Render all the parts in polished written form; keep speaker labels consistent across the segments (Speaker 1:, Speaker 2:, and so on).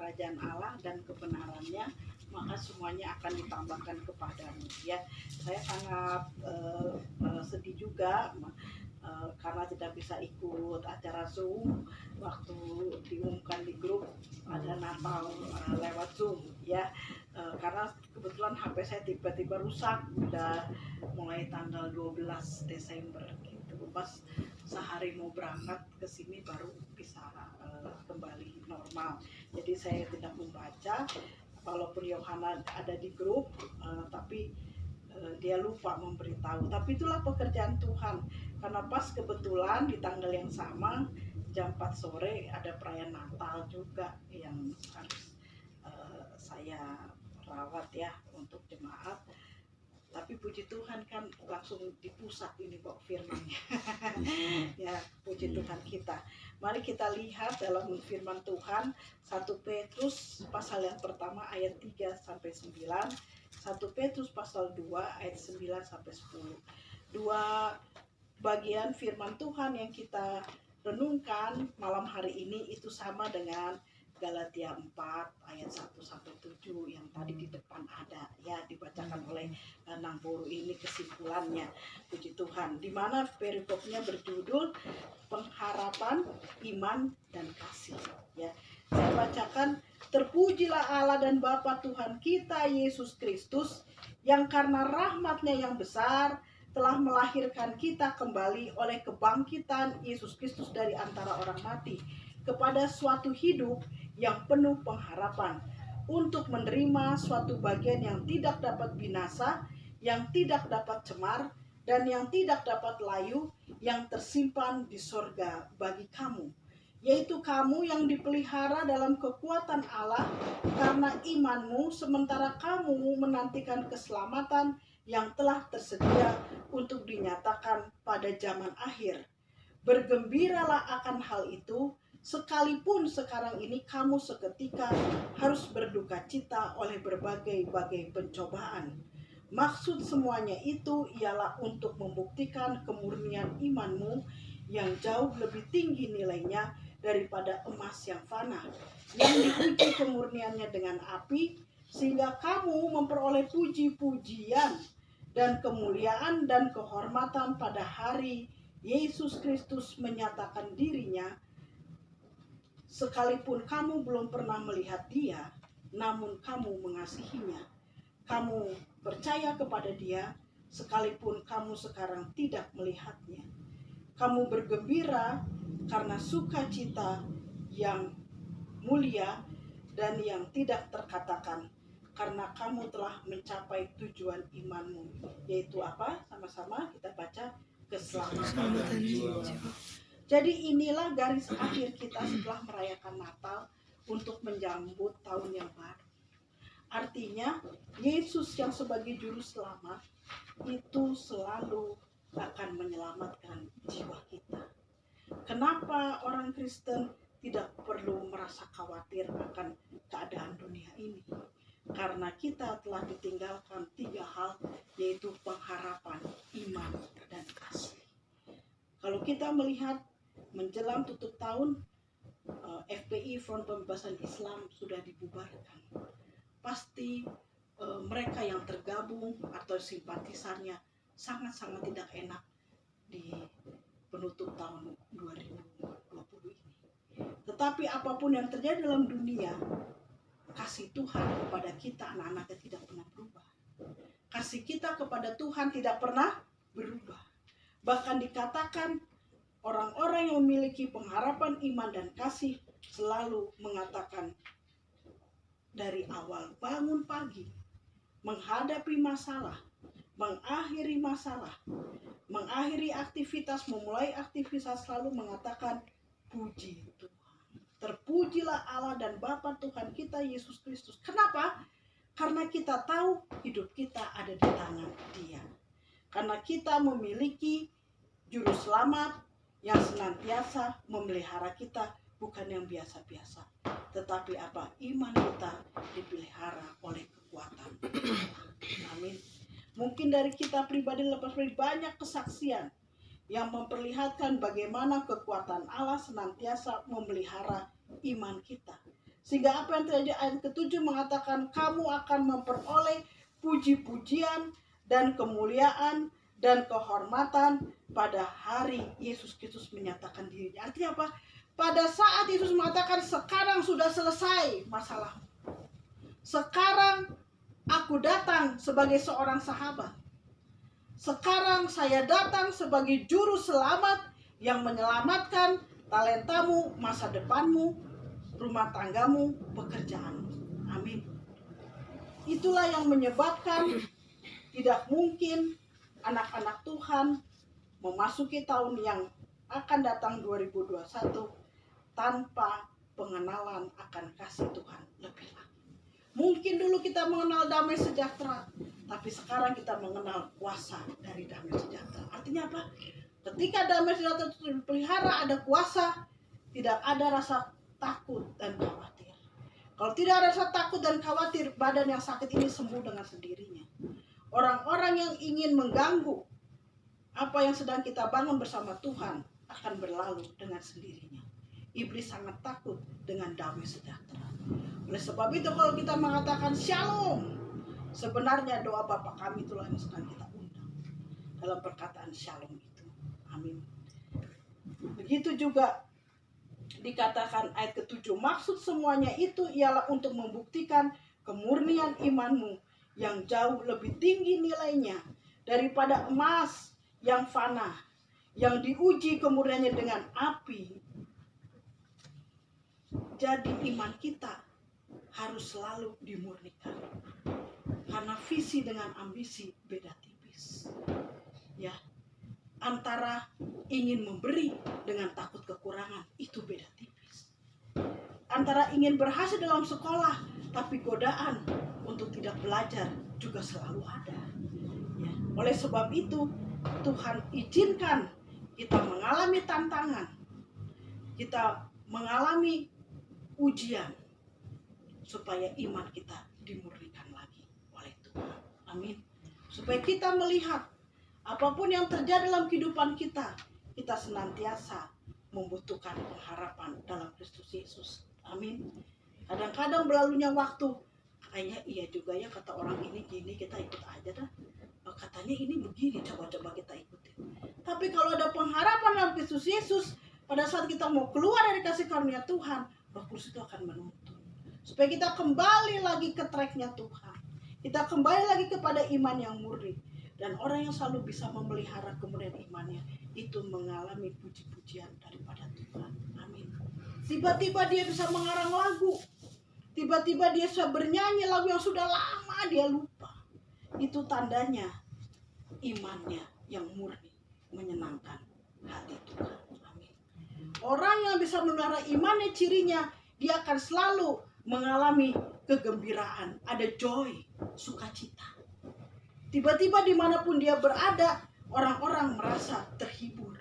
Speaker 1: kerajaan Allah dan kebenarannya, maka semuanya akan ditambahkan kepadamu. Ya, saya sangat sedih juga karena tidak bisa ikut acara Zoom waktu diumumkan di grup ada Natal lewat Zoom ya, karena kebetulan HP saya tiba-tiba rusak udah mulai tanggal 12 Desember gitu, pas sehari mau berangkat ke sini baru bisa kembali normal. Jadi saya tidak membaca, walaupun Yohana ada di grup, tapi dia lupa memberitahu. Tapi itulah pekerjaan Tuhan, karena pas kebetulan di tanggal yang sama jam 4 sore ada perayaan Natal juga yang harus saya rawat ya untuk jemaat. Tapi puji Tuhan kan langsung di pusat ini kok firman-Nya. Ya, puji Tuhan kita. Mari kita lihat dalam firman Tuhan 1 Petrus pasal yang pertama ayat 3 sampai 9, 1 Petrus pasal 2 ayat 9 sampai 10. Dua bagian firman Tuhan yang kita renungkan malam hari ini itu sama dengan Galatia 4 ayat 1 sampai 7 yang tadi di depan ada ya, dibacakan oleh Namburu. Ini kesimpulannya, puji Tuhan, di mana perikopnya berjudul pengharapan, iman dan kasih ya. Saya bacakan, terpujilah Allah dan Bapa Tuhan kita Yesus Kristus, yang karena rahmat-Nya yang besar telah melahirkan kita kembali oleh kebangkitan Yesus Kristus dari antara orang mati kepada suatu hidup yang penuh pengharapan, untuk menerima suatu bagian yang tidak dapat binasa, yang tidak dapat cemar, dan yang tidak dapat layu, yang tersimpan di sorga bagi kamu, yaitu kamu yang dipelihara dalam kekuatan Allah karena imanmu, sementara kamu menantikan keselamatan yang telah tersedia untuk dinyatakan pada zaman akhir. Bergembiralah akan hal itu, sekalipun sekarang ini kamu seketika harus berduka cita oleh berbagai-bagai pencobaan. Maksud semuanya itu ialah untuk membuktikan kemurnian imanmu yang jauh lebih tinggi nilainya daripada emas yang fana, yang diuji kemurniannya dengan api, sehingga kamu memperoleh puji-pujian dan kemuliaan dan kehormatan pada hari Yesus Kristus menyatakan dirinya. Sekalipun kamu belum pernah melihat Dia, namun kamu mengasihinya. Kamu percaya kepada Dia, sekalipun kamu sekarang tidak melihatnya. Kamu bergembira karena sukacita yang mulia dan yang tidak terkatakan, karena kamu telah mencapai tujuan imanmu, yaitu apa? Sama-sama kita baca, keselamatan jiwa. Jadi inilah garis akhir kita setelah merayakan Natal untuk menyambut tahun yang baru. Artinya Yesus yang sebagai juru selamat itu selalu akan menyelamatkan jiwa kita. Kenapa orang Kristen tidak perlu merasa khawatir akan keadaan dunia ini? Karena kita telah ditinggalkan 3 hal, yaitu pengharapan, iman, dan kasih. Kalau kita melihat menjelang tutup tahun, FPI Front Pembebasan Islam sudah dibubarkan. Pasti mereka yang tergabung atau simpatisannya sangat-sangat tidak enak di penutup tahun 2020 ini. Tetapi apapun yang terjadi dalam dunia, kasih Tuhan kepada kita anak-anaknya tidak pernah berubah. Kasih kita kepada Tuhan tidak pernah berubah. Bahkan dikatakan orang-orang yang memiliki pengharapan, iman, dan kasih selalu mengatakan dari awal bangun pagi, menghadapi masalah, mengakhiri masalah, mengakhiri aktivitas, memulai aktivitas, selalu mengatakan puji Tuhan. Terpujilah Allah dan Bapa Tuhan kita Yesus Kristus. Kenapa? Karena kita tahu hidup kita ada di tangan Dia. Karena kita memiliki juru selamat yang senantiasa memelihara kita, bukan yang biasa-biasa, tetapi apa? Iman kita dipelihara oleh kekuatan Allah. Amin. Mungkin dari kita pribadi lepas dari banyak kesaksian yang memperlihatkan bagaimana kekuatan Allah senantiasa memelihara iman kita. Sehingga apa yang terjadi, ayat ke-7 mengatakan kamu akan memperoleh puji-pujian dan kemuliaan dan kehormatan pada hari Yesus Kristus menyatakan dirinya. Artinya apa? Pada saat Yesus mengatakan sekarang sudah selesai masalah. Sekarang aku datang sebagai seorang sahabat. Sekarang saya datang sebagai juru selamat yang menyelamatkan talentamu, masa depanmu, rumah tanggamu, pekerjaanmu. Amin. Itulah yang menyebabkan tidak mungkin anak-anak Tuhan memasuki tahun yang akan datang 2021 tanpa pengenalan akan kasih Tuhan lebih lagi. Mungkin dulu kita mengenal damai sejahtera, tapi sekarang kita mengenal kuasa dari damai sejahtera. Artinya apa? Ketika damai sejahtera itu dipelihara, ada kuasa, tidak ada rasa takut dan khawatir. Kalau tidak ada rasa takut dan khawatir, badan yang sakit ini sembuh dengan sendirinya. Orang-orang yang ingin mengganggu apa yang sedang kita bangun bersama Tuhan akan berlalu dengan sendirinya. Iblis sangat takut dengan damai sejahtera. Oleh sebab itu kalau kita mengatakan shalom, sebenarnya doa Bapa kami itulah yang sedang kita undang dalam perkataan shalom itu. Amin. Begitu juga dikatakan ayat ke-7, maksud semuanya itu ialah untuk membuktikan kemurnian imanmu yang jauh lebih tinggi nilainya daripada emas yang fana, yang diuji kemurniannya dengan api. Jadi iman kita harus selalu dimurnikan, karena visi dengan ambisi beda tipis. Ya, antara ingin memberi dengan takut kekurangan itu beda tipis. Antara ingin berhasil dalam sekolah tapi godaan untuk tidak belajar juga selalu ada. Ya, oleh sebab itu Tuhan izinkan kita mengalami tantangan, kita mengalami ujian, supaya iman kita dimurnikan lagi oleh Tuhan. Amin. Supaya kita melihat apapun yang terjadi dalam kehidupan kita, kita senantiasa membutuhkan pengharapan dalam Kristus Yesus. Amin. Kadang-kadang berlalunya waktu, kayaknya iya juga ya kata orang ini gini, kita ikut aja dah. Katanya ini begini, coba-coba kita ikutin. Tapi kalau ada pengharapan dalam Kristus Yesus, pada saat kita mau keluar dari kasih karunia Tuhan, Roh Kudus itu akan menuntun. Supaya kita kembali lagi ke tracknya Tuhan. Kita kembali lagi kepada iman yang murni. Dan orang yang selalu bisa memelihara kemudian imannya, itu mengalami puji-pujian daripada Tuhan. Amin. Tiba-tiba dia bisa mengarang lagu. Tiba-tiba dia bisa bernyanyi lagu yang sudah lama dia lupa. Itu tandanya imannya yang murni menyenangkan hati Tuhan. Amin. Orang yang bisa memelihara imannya, cirinya dia akan selalu mengalami kegembiraan, ada joy, sukacita. Tiba-tiba dimanapun dia berada, orang-orang merasa terhibur.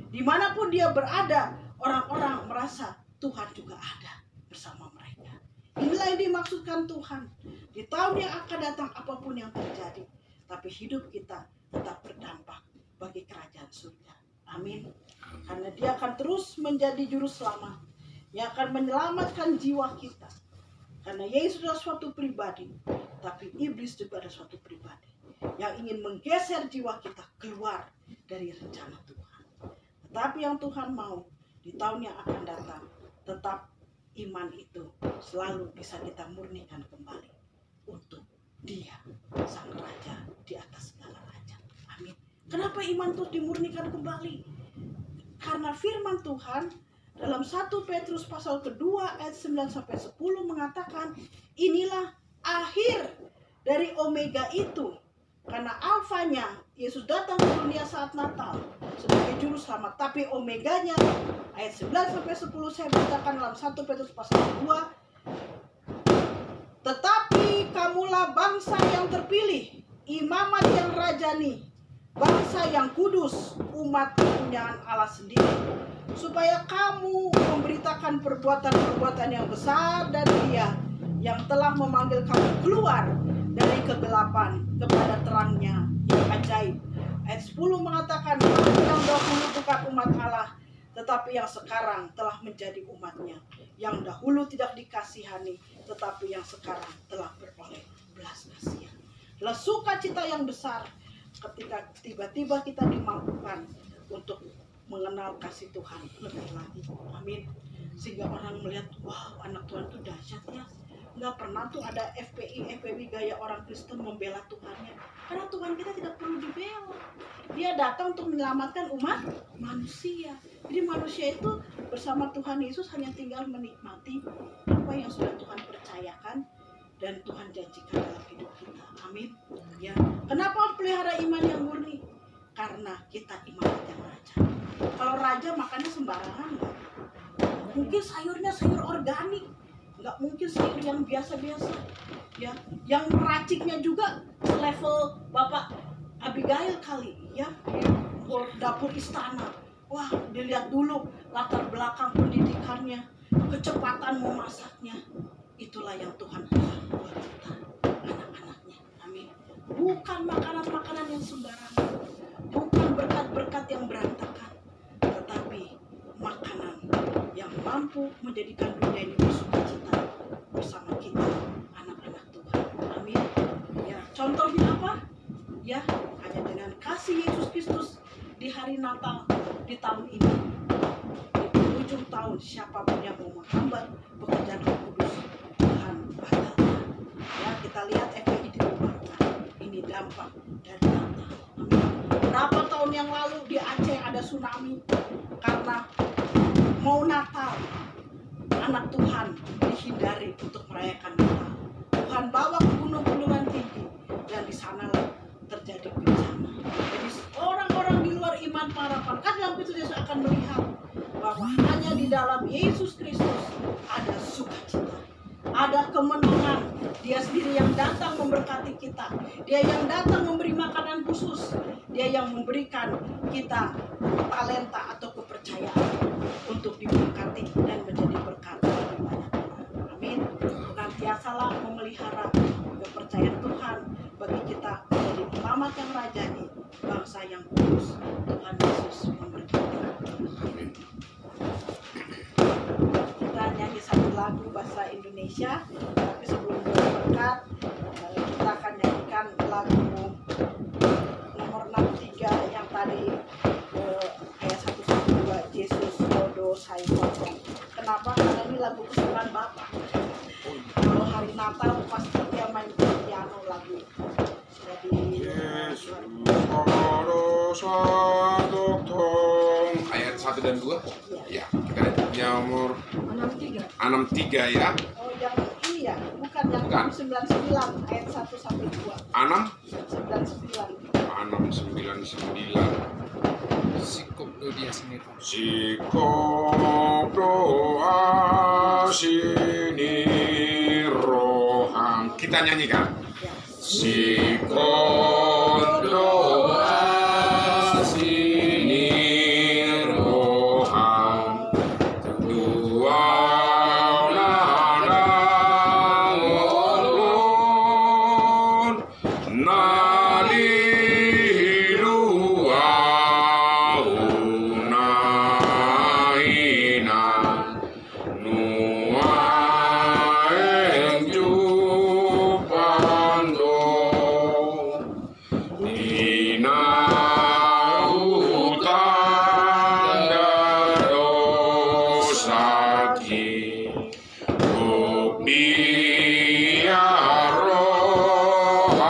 Speaker 1: Dimanapun dia berada, orang-orang merasa Tuhan juga ada bersama mereka. Inilah yang dimaksudkan Tuhan. Di tahun yang akan datang apapun yang terjadi, tapi hidup kita tetap berdampak bagi kerajaan surga. Amin. Karena dia akan terus menjadi juru selamat yang akan menyelamatkan jiwa kita. Karena Yesus adalah suatu pribadi, tapi iblis juga ada suatu pribadi yang ingin menggeser jiwa kita keluar dari rencana Tuhan. Tetapi yang Tuhan mau di tahun yang akan datang, tetap iman itu selalu bisa kita murnikan kembali untuk Dia, Sang Raja di atas segala raja. Amin. Kenapa iman itu dimurnikan kembali? Karena firman Tuhan dalam 1 Petrus pasal kedua ayat 9-10 mengatakan, inilah akhir dari Omega itu. Karena alfanya Yesus datang ke dunia saat Natal sebagai juru selamat. Tapi omeganya ayat 9-10 saya bacakan dalam 1 Petrus pasal kedua. Tetapi kamulah bangsa yang terpilih, imamat yang rajani, bangsa yang kudus, umat kepunyaan Allah sendiri, supaya kamu memberitakan perbuatan-perbuatan yang besar dari Dia yang telah memanggil kamu keluar dari kegelapan kepada terangnya yang ajaib. Ayat 10 mengatakan, kamu yang dahulu bukan umat Allah, tetapi yang sekarang telah menjadi umatnya, yang dahulu tidak dikasihani, tetapi yang sekarang telah beroleh belas kasihan. Adalah sukacita yang besar ketika tiba-tiba kita dimampukan untuk mengenal kasih Tuhan lebih lagi. Amin. Sehingga orang melihat, wow, anak Tuhan itu dahsyat ya. Nggak pernah tuh ada FPI gaya orang Kristen membela Tuhannya. Karena Tuhan kita tidak perlu dibela. Dia datang untuk menyelamatkan umat manusia. Jadi manusia itu bersama Tuhan Yesus hanya tinggal menikmati apa yang sudah Tuhan percayakan dan Tuhan janjikan dalam hidup kita. Amin. Ya. Kenapa harus pelihara iman yang murni? Karena kita ibarat yang raja. Kalau raja makannya sembarangan nggak? Mungkin sayurnya sayur organik, nggak mungkin sayur yang biasa-biasa. Ya, yang meraciknya juga level Bapak Abigail kali, ya, dapur istana. Wah, dilihat dulu latar belakang pendidikannya, kecepatan memasaknya. Itulah yang Tuhan punya buat kita, anak-anaknya. Amin. Bukan makanan-makanan yang sembarangan, bukan berkat-berkat yang berantakan, tetapi makanan yang mampu menjadikan dunia ini bersukacita bersama kita, anak-anak Tuhan. Amin. Ya, contohnya apa? Ya, hanya dengan kasih Yesus Kristus di hari Natal di tahun ini, di penghujung tahun, siapapun yang mau menghambat pekerjaan Roh Kudus, Tuhan batalkan. Ya, kita lihat FPI dibubarkan. Ini dampak dari Natal. Amin. Berapa tahun yang lalu di Aceh ada tsunami karena mau Natal, anak Tuhan dihindari untuk merayakan Natal. Tuhan bawa ke gunung-gunungan tinggi dan di sanalah terjadi bencana. Jadi orang-orang di luar iman pengharapan kan dalam itu Yesus akan melihat bahwa hanya di dalam Yesus Kristus ada sukacita, ada kemenangan. Dia sendiri yang datang memberkati kita. Dia yang datang memberi makanan khusus. Dia yang memberikan kita talenta atau kepercayaan untuk diberkati dan menjadi berkat bagi banyak orang. Amin. Nantiasalah memelihara kepercayaan Tuhan bagi kita menjadi imamat yang rajani, bangsa yang kudus. Tuhan Yesus memberkati.
Speaker 2: Amin.
Speaker 1: Kita nyanyi satu lagu bahasa Indonesia, tapi sebelum berkat kita akan nyanyikan lagu nomor 63 yang tadi ayat 112, Yesus Bodo Sai Potong. Kenapa? Karena ini lagu kesukaan Bapak. Kalau hari Natal pasti dia main piano lagu. Jadi
Speaker 2: Yesus Bodo Sai Potong. Ayat 1 dan 2. Ya, kita lihat nomor 63 ya.
Speaker 1: Oh, yang ini ya, bukan yang
Speaker 2: Bukan.
Speaker 1: 99 ayat 1 sampai 2.
Speaker 2: 6
Speaker 1: 99.
Speaker 2: 699.
Speaker 3: Sikop dia sini.
Speaker 2: Sikop doa sini roham. Kita nyanyikan.
Speaker 1: Ya.
Speaker 2: Sikop doa sini roham. Dua nanang ulun nadi dua unaina nua enjupando Ina utanda dosaki Buknia rohaki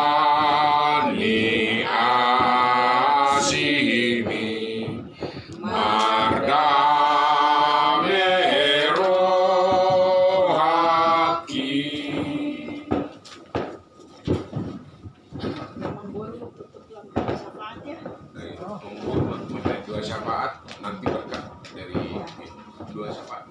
Speaker 2: alayalani asimi mardame rohaki.
Speaker 1: Memang baru tutup lagu syafaat ya.
Speaker 2: Dari dua syafaat nanti berkat dari dua syafaat